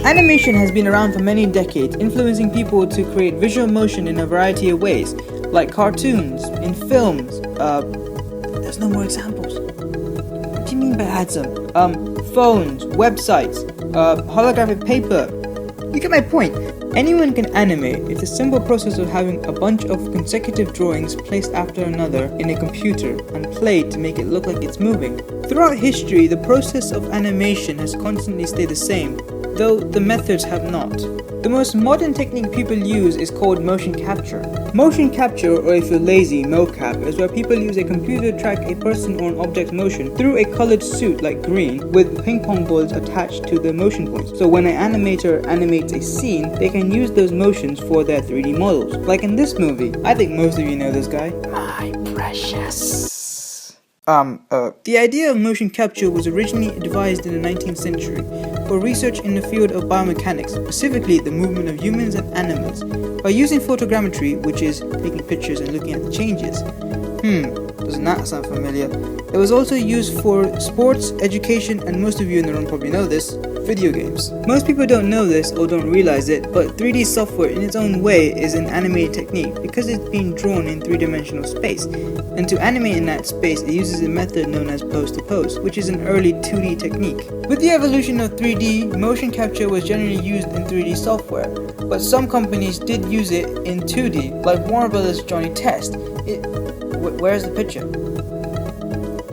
Animation has been around for many decades, influencing people to create visual motion in a variety of ways, like cartoons, in films. There's no more examples. What do you mean by add some? Phones, websites, holographic paper. You get my point. Anyone can animate. It's a simple process of having a bunch of consecutive drawings placed after another in a computer and played to make it look like it's moving. Throughout history, the process of animation has constantly stayed the same, though the methods have not. The most modern technique people use is called motion capture. Motion capture, or if you're lazy, mocap, is where people use a computer to track a person or an object's motion through a colored suit like green with ping pong balls attached to the motion points. So when an animator animates a scene, they can use those motions for their 3D models. Like in this movie. I think most of you know this guy. My precious. The idea of motion capture was originally devised in the 19th century for research in the field of biomechanics, specifically the movement of humans and animals, by using photogrammetry, which is taking pictures and looking at the changes. Doesn't that sound familiar? It was also used for sports, education, and most of you in the room probably know this, video games. Most people don't know this or don't realize it, but 3D software in its own way is an animated technique because it's being drawn in three-dimensional space. And to animate in that space, it uses a method known as pose-to-pose, which is an early 2D technique. With the evolution of 3D, motion capture was generally used in 3D software, but some companies did use it in 2D, like Warner Brothers' Johnny Test. Where's the picture?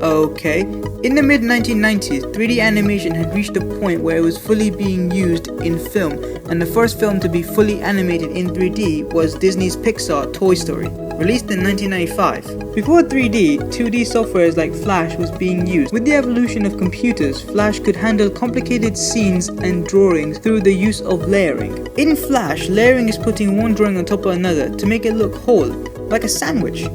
Okay. In the mid-1990s, 3D animation had reached a point where it was fully being used in film, and the first film to be fully animated in 3D was Disney's Pixar Toy Story, released in 1995. Before 3D, 2D softwares like Flash was being used. With the evolution of computers, Flash could handle complicated scenes and drawings through the use of layering. In Flash, layering is putting one drawing on top of another to make it look whole, like a sandwich.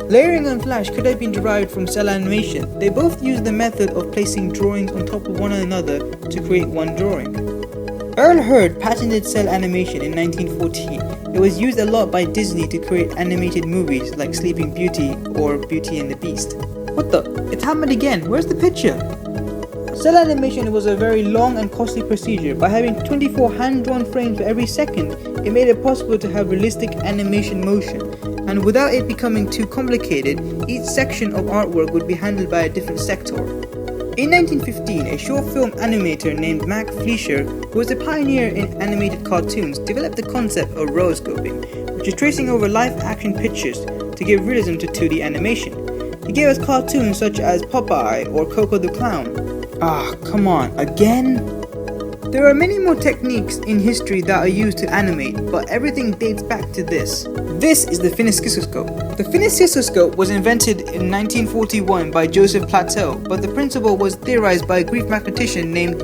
Layering on Flash could have been derived from cell animation. They both use the method of placing drawings on top of one another to create one drawing. Earl Hurd patented cell animation in 1914. It was used a lot by Disney to create animated movies like Sleeping Beauty or Beauty and the Beast. What the? It's happened again. Where's the picture? Cell animation was a very long and costly procedure. By having 24 hand-drawn frames for every second, it made it possible to have realistic animation motion. And without it becoming too complicated, each section of artwork would be handled by a different sector. In 1915, a short film animator named Mac Fleischer, who was a pioneer in animated cartoons, developed the concept of rotoscoping, which is tracing over live-action pictures to give realism to 2D animation. He gave us cartoons such as Popeye or Coco the Clown. Come on, again? There are many more techniques in history that are used to animate, but everything dates back to this. This is the fineskisoscope. The fineskisoscope was invented in 1941 by Joseph Plateau, but the principle was theorized by a Greek mathematician named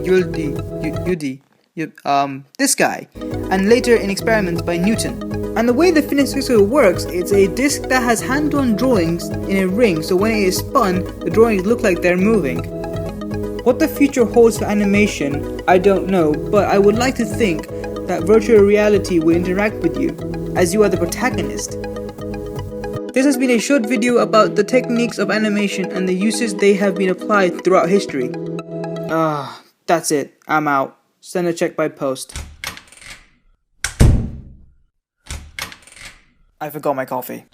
this guy, and later in experiments by Newton. And the way the fineskisoscope works, it's a disc that has hand-drawn drawings in a ring, so when it is spun, the drawings look like they're moving. What the future holds for animation, I don't know, but I would like to think that virtual reality will interact with you, as you are the protagonist. This has been a short video about the techniques of animation and the uses they have been applied throughout history. That's it. I'm out. Send a check by post. I forgot my coffee.